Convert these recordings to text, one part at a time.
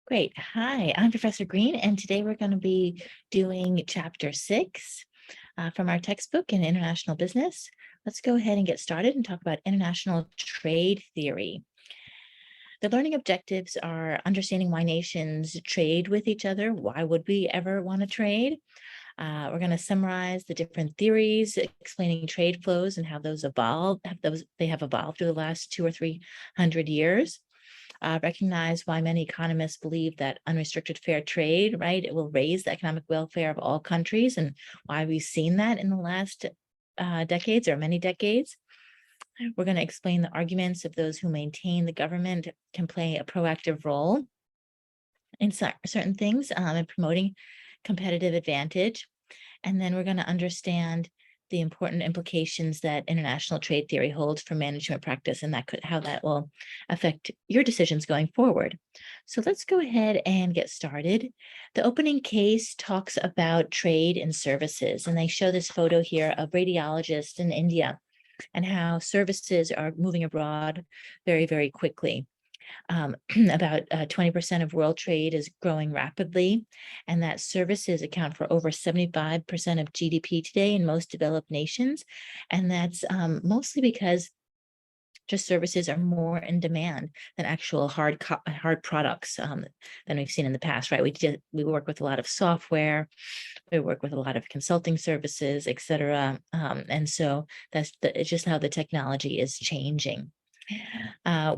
Great. Hi, I'm Professor Green, and today we're going to be doing Chapter 6 from our textbook in International Business. Let's go ahead and get started and talk about international trade theory. The learning objectives are understanding why nations trade with each other. Why would we ever want to trade? We're going to summarize the different theories, explaining trade flows and how those they have evolved over the last 200 or 300 years. Recognize why many economists believe that unrestricted fair trade, right, it will raise the economic welfare of all countries, and why we've seen that in the last decades or many decades. We're going to explain the arguments of those who maintain the government can play a proactive role in certain things in promoting competitive advantage. And then we're going to understand the important implications that international trade theory holds for management practice and how that will affect your decisions going forward. So let's go ahead and get started. The opening case talks about trade and services, and they show this photo here of radiologists in India and how services are moving abroad very, very quickly. About 20% of world trade is growing rapidly, and that services account for over 75% of GDP today in most developed nations. And that's mostly because just services are more in demand than actual hard products than we've seen in the past, right? We work with a lot of software, we work with a lot of consulting services, et cetera. And so it's just how the technology is changing.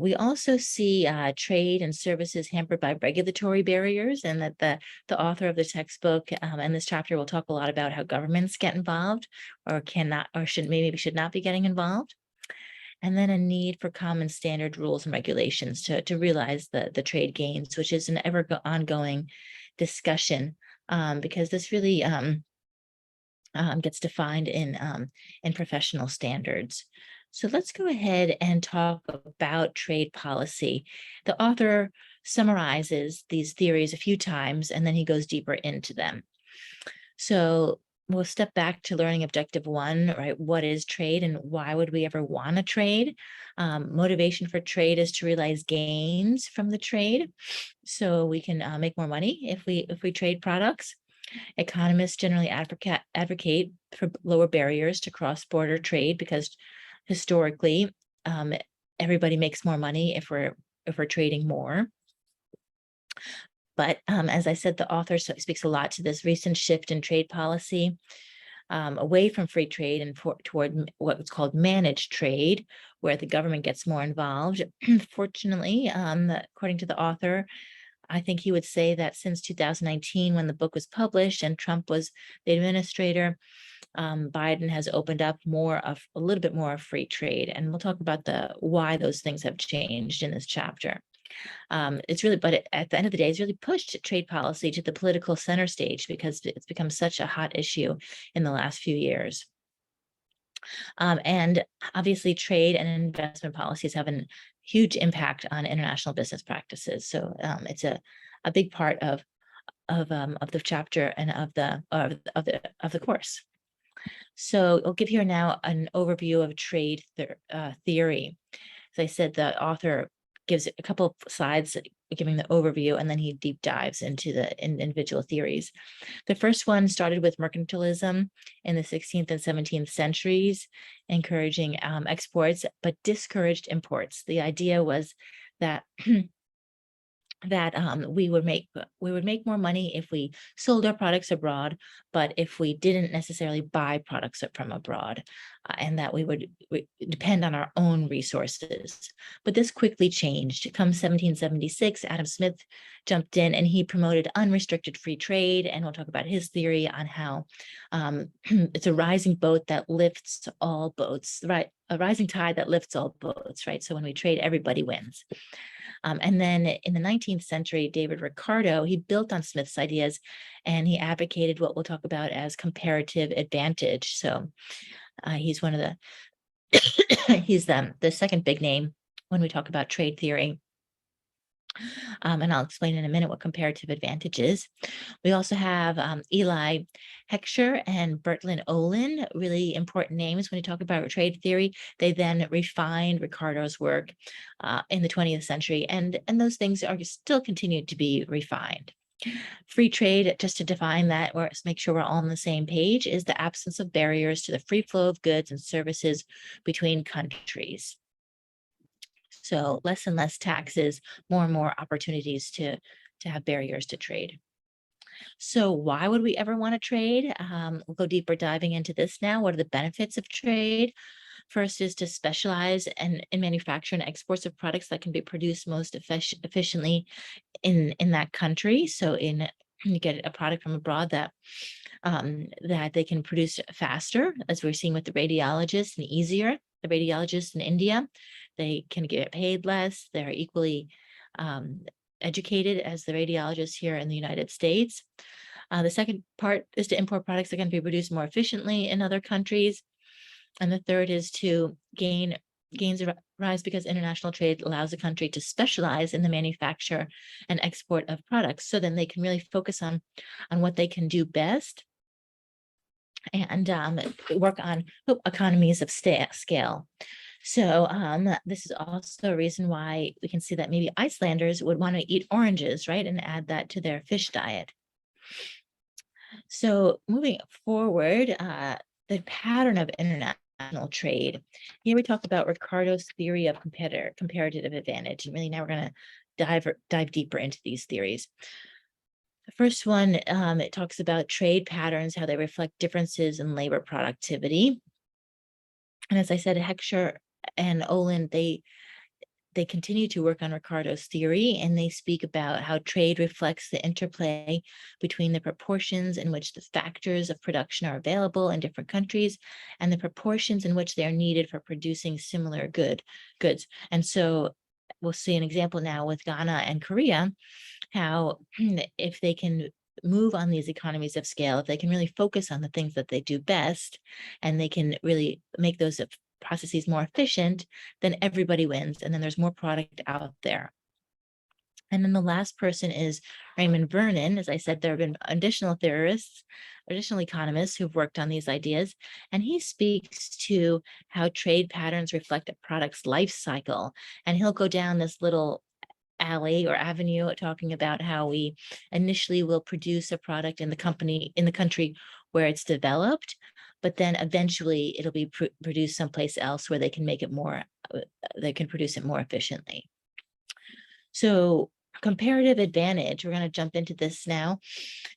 We also see trade and services hampered by regulatory barriers, and that the author of the textbook and this chapter will talk a lot about how governments get involved or cannot or should not be getting involved. And then a need for common standard rules and regulations to realize the trade gains, which is an ongoing discussion because this really gets defined in professional standards. So let's go ahead and talk about trade policy. The author summarizes these theories a few times, and then he goes deeper into them. So we'll step back to learning objective 1, right? What is trade and why would we ever want to trade? Motivation for trade is to realize gains from the trade, so we can make more money if we trade products. Economists generally advocate for lower barriers to cross-border trade because historically, everybody makes more money if we're trading more. But as I said, the author speaks a lot to this recent shift in trade policy away from free trade and toward what's called managed trade, where the government gets more involved. Fortunately, according to the author, I think he would say that since 2019, when the book was published and Trump was the administrator, Biden has opened up a little bit more of free trade. And we'll talk about why those things have changed in this chapter. At the end of the day, it's really pushed trade policy to the political center stage because it's become such a hot issue in the last few years. And obviously, trade and investment policies have a huge impact on international business practices. So it's a big part of the chapter and of the course. So I'll give here now an overview of trade theory. As I said, the author gives a couple of slides giving the overview, and then he deep dives into the individual theories. The first one started with mercantilism in the 16th and 17th centuries, encouraging exports, but discouraged imports. The idea was that we would make more money if we sold our products abroad, but if we didn't necessarily buy products from abroad, and that we would depend on our own resources. But this quickly changed. Come 1776, Adam Smith jumped in and he promoted unrestricted free trade, and we'll talk about his theory on how it's a rising boat that lifts all boats, right? A rising tide that lifts all boats, right? So when we trade, everybody wins. And then in the 19th century, David Ricardo, he built on Smith's ideas, and he advocated what we'll talk about as comparative advantage. So he's one of the, he's the second big name when we talk about trade theory. And I'll explain in a minute what comparative advantage is. We also have Eli Heckscher and Bertlin Olin, really important names when you talk about trade theory. They then refined Ricardo's work in the 20th century, and those things are still continued to be refined. Free trade, just to define that or make sure we're all on the same page, is the absence of barriers to the free flow of goods and services between countries. So less and less taxes, more and more opportunities to have barriers to trade. So why would we ever want to trade? We'll go deeper diving into this now. What are the benefits of trade? First is to specialize in manufacture and exports of products that can be produced most efficiently in that country. So you get a product from abroad that they can produce faster, as we're seeing with the radiologists, and easier. The radiologists in India, they can get paid less. They're equally educated as the radiologists here in the United States. The second part is to import products that can be produced more efficiently in other countries. And the third is to gains arise because international trade allows a country to specialize in the manufacture and export of products. So then they can really focus on what they can do best and work on economies of scale. So this is also a reason why we can see that maybe Icelanders would want to eat oranges, right? And add that to their fish diet. So moving forward, the pattern of international trade. Here we talk about Ricardo's theory of comparative advantage. And really now we're going to dive deeper into these theories. The first one, it talks about trade patterns, how they reflect differences in labor productivity. And as I said, Heckscher and Olin, they continue to work on Ricardo's theory, and they speak about how trade reflects the interplay between the proportions in which the factors of production are available in different countries and the proportions in which they are needed for producing similar goods. And so we'll see an example now with Ghana and Korea, how if they can move on these economies of scale, if they can really focus on the things that they do best, and they can really make those processes more efficient, then everybody wins, and then there's more product out there. And then the last person is Raymond Vernon. As I said, there have been additional theorists, additional economists who've worked on these ideas, and he speaks to how trade patterns reflect a product's life cycle. And he'll go down this little alley or avenue talking about how we initially will produce a product in the country where it's developed, but then eventually it'll be produced someplace else where they can make it more, they can produce it more efficiently. So comparative advantage, we're going to jump into this now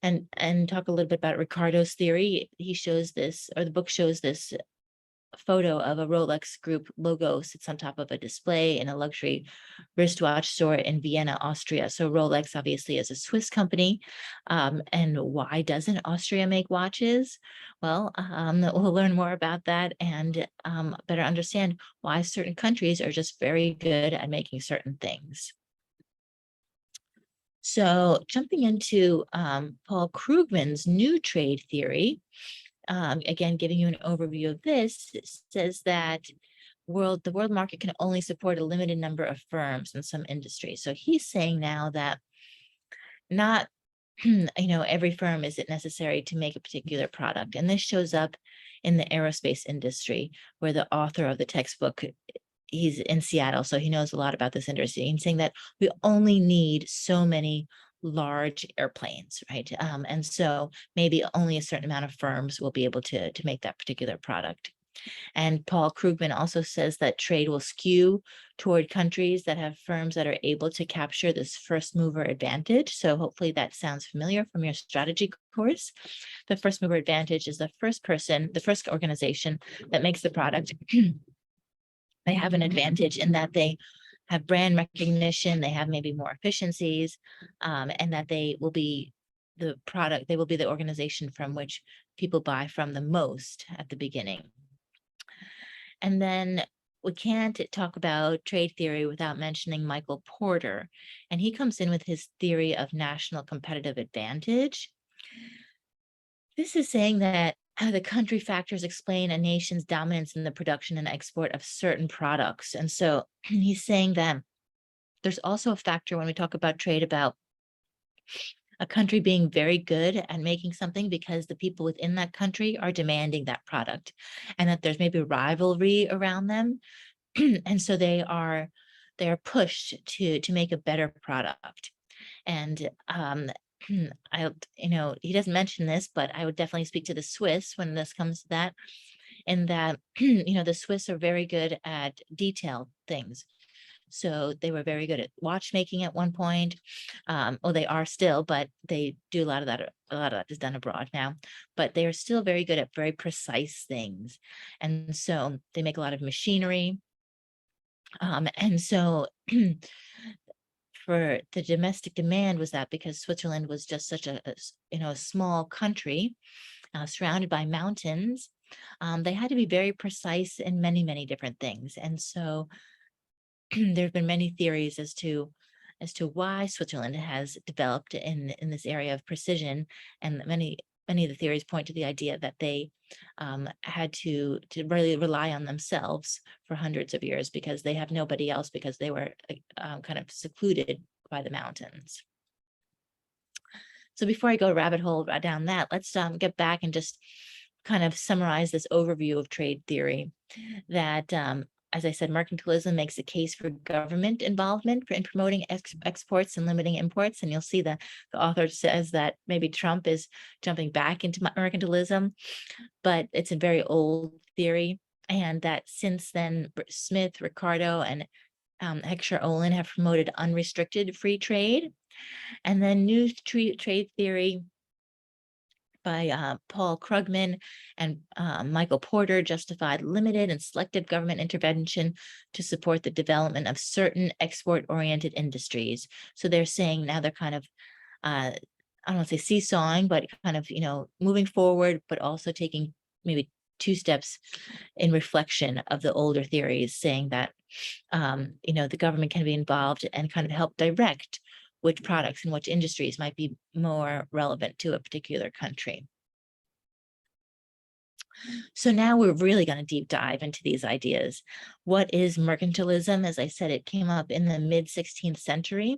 and talk a little bit about Ricardo's theory. He shows this, or the book shows this photo of a Rolex Group logo sits on top of a display in a luxury wristwatch store in Vienna, Austria. So Rolex obviously is a Swiss company. And why doesn't Austria make watches? Well, we'll learn more about that and better understand why certain countries are just very good at making certain things. So jumping into Paul Krugman's new trade theory, again, giving you an overview of this, it says that the world market can only support a limited number of firms in some industries. So he's saying now that not, every firm isn't necessary to make a particular product. And this shows up in the aerospace industry, where the author of the textbook, he's in Seattle, so he knows a lot about this industry. He's saying that we only need so many large airplanes, right? And so maybe only a certain amount of firms will be able to make that particular product. And Paul Krugman also says that trade will skew toward countries that have firms that are able to capture this first mover advantage. So hopefully that sounds familiar from your strategy course. The first mover advantage is the first organization that makes the product. They have an advantage in that they have brand recognition, they have maybe more efficiencies, and that they will be the organization from which people buy from the most at the beginning. And then we can't talk about trade theory without mentioning Michael Porter. And he comes in with his theory of national competitive advantage. This is saying that the country factors explain a nation's dominance in the production and export of certain products. And so he's saying that there's also a factor when we talk about trade about a country being very good at making something because the people within that country are demanding that product, and that there's maybe rivalry around them. And so they are pushed to make a better product. And I, he doesn't mention this, but I would definitely speak to the Swiss when this comes to that, in that, the Swiss are very good at detailed things. So they were very good at watchmaking at one point. Well, they are still, but they do a lot of that. A lot of that is done abroad now, but they are still very good at very precise things. And so they make a lot of machinery. And so for the domestic demand was that because Switzerland was just such a small country surrounded by mountains, they had to be very precise in many, many different things. And so there have been many theories as to why Switzerland has developed in this area of precision, and many of the theories point to the idea that they had to really rely on themselves for hundreds of years because they have nobody else, because they were kind of secluded by the mountains. So before I go rabbit hole down that, let's get back and just kind of summarize this overview of trade theory. That as I said, mercantilism makes a case for government involvement in promoting exports and limiting imports. And you'll see the author says that maybe Trump is jumping back into mercantilism, but it's a very old theory. And that since then, Smith, Ricardo, and Heckscher Olin have promoted unrestricted free trade. And then new trade theory by Paul Krugman and Michael Porter justified limited and selective government intervention to support the development of certain export-oriented industries. So they're saying now they're kind of, I don't want to say seesawing, but kind of, moving forward, but also taking maybe two steps in reflection of the older theories, saying that, the government can be involved and kind of help direct which products and which industries might be more relevant to a particular country. So now we're really going to deep dive into these ideas. What is mercantilism? As I said, it came up in the mid-16th century.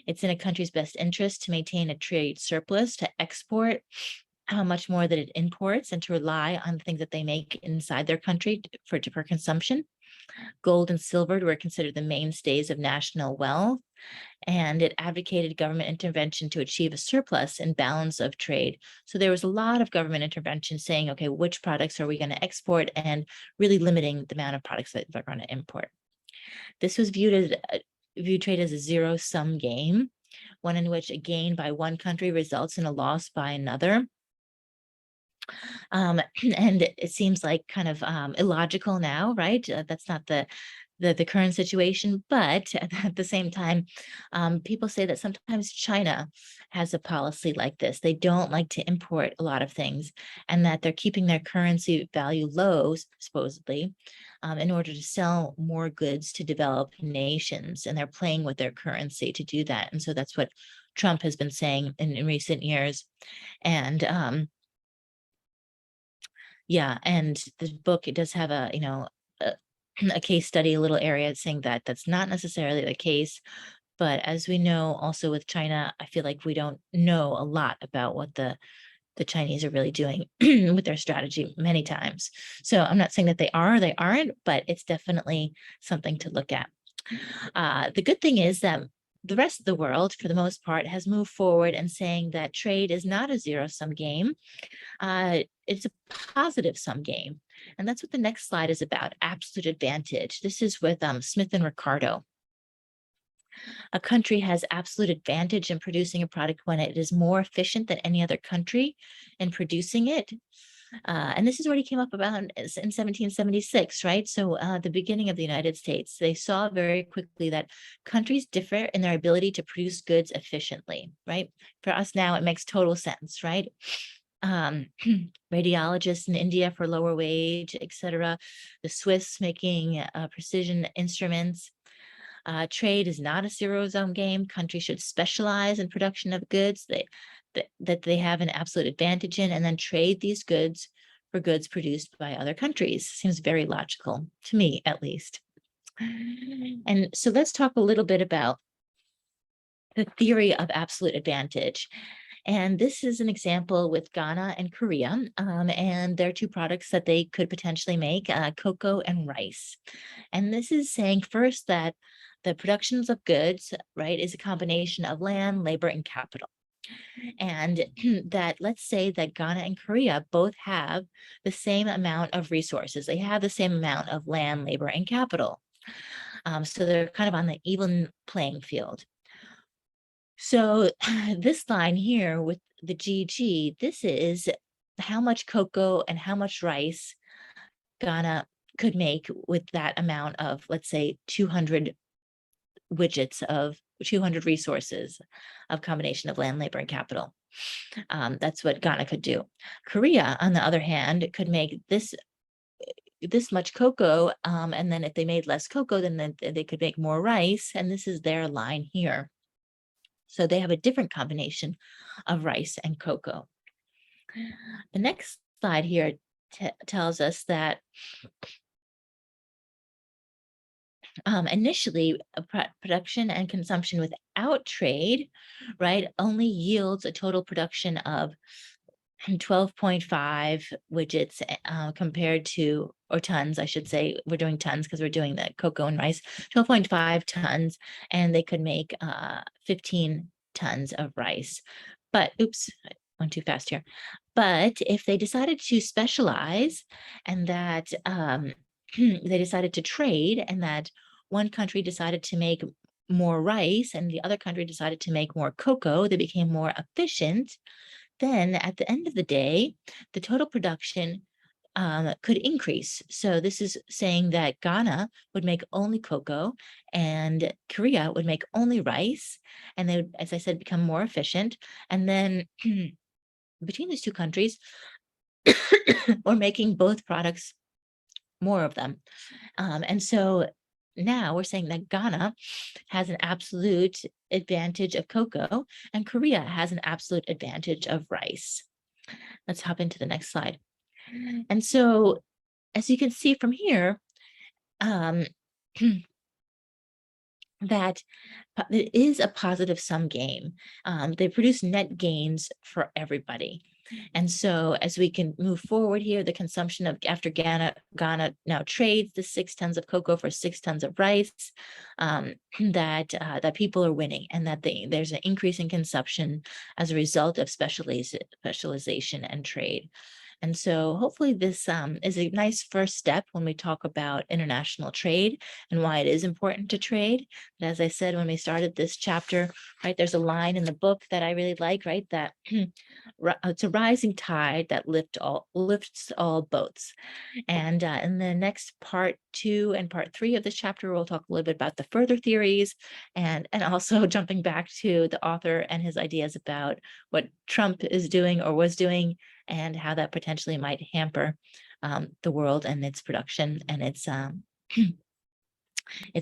It's in a country's best interest to maintain a trade surplus, to export how much more that it imports, and to rely on the things that they make inside their country for consumption. Gold and silver were considered the mainstays of national wealth, and it advocated government intervention to achieve a surplus and balance of trade. So there was a lot of government intervention saying, okay, which products are we going to export, and really limiting the amount of products that they're going to import. This was viewed trade as a zero-sum game, one in which a gain by one country results in a loss by another. And it seems like kind of illogical now, right? That's not the current situation, but at the same time, people say that sometimes China has a policy like this. They don't like to import a lot of things, and that they're keeping their currency value low, supposedly, in order to sell more goods to developed nations, and they're playing with their currency to do that. And so that's what Trump has been saying in recent years. And yeah, and the book, it does have a case study, a little area saying that that's not necessarily the case. But as we know, also with China, I feel like we don't know a lot about what the Chinese are really doing with their strategy many times. So I'm not saying that they are or they aren't, but it's definitely something to look at. The good thing is that the rest of the world, for the most part, has moved forward and saying that trade is not a zero-sum game. It's a positive sum game. And that's what the next slide is about, absolute advantage. This is with Smith and Ricardo. A country has absolute advantage in producing a product when it is more efficient than any other country in producing it. And this is what he came up about in 1776, right? So the beginning of the United States, they saw very quickly that countries differ in their ability to produce goods efficiently, right? For us now, it makes total sense, right? Radiologists in India for lower wage, etc. The Swiss making precision instruments. Trade is not a zero-sum game. Countries should specialize in production of goods that they have an absolute advantage in, and then trade these goods for goods produced by other countries. Seems very logical to me, at least. And so let's talk a little bit about the theory of absolute advantage. And this is an example with Ghana and Korea, and there are two products that they could potentially make, cocoa and rice. And this is saying first that the productions of goods, right, is a combination of land, labor, and capital. And that let's say that Ghana and Korea both have the same amount of resources. They have the same amount of land, labor, and capital. So they're kind of on the even playing field. So this line here with the GG, this is how much cocoa and how much rice Ghana could make with that amount of, let's say, 200 widgets of 200 resources of combination of land, labor, and capital. That's what Ghana could do. Korea, on the other hand, could make this much cocoa, and then if they made less cocoa, then they could make more rice, and this is their line here. So they have a different combination of rice and cocoa. The next slide here tells us that initially production and consumption without trade, right, only yields a total production of 12.5 widgets compared to, or tons, I should say. We're doing tons because we're doing the cocoa and rice, 12.5 tons, and they could make 15 tons of rice. But oops, I went too fast here. But if they decided to specialize and that they decided to trade, and that one country decided to make more rice and the other country decided to make more cocoa, they became more efficient. Then at the end of the day, the total production could increase. So this is saying that Ghana would make only cocoa and Korea would make only rice. And they would, as I said, become more efficient. And then between these two countries, we're making both products, more of them. And so now we're saying that Ghana has an absolute advantage of cocoa and Korea has an absolute advantage of rice. Let's hop into the next slide. And so, as you can see from here, that it is a positive sum game. They produce net gains for everybody. And so as we can move forward here, the consumption of, after Ghana now trades the 6 tons of cocoa for 6 tons of rice, that people are winning, and that there's an increase in consumption as a result of specialization and trade. And so hopefully this is a nice first step when we talk about international trade and why it is important to trade. But as I said, when we started this chapter, right, there's a line in the book that I really like, right, that it's a rising tide that lifts all boats. And in the next part 2 and part 3 of this chapter, we'll talk a little bit about the further theories and also jumping back to the author and his ideas about what Trump is doing or was doing and how that potentially might hamper the world and its production and its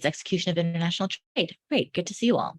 execution of international trade. Great, good to see you all.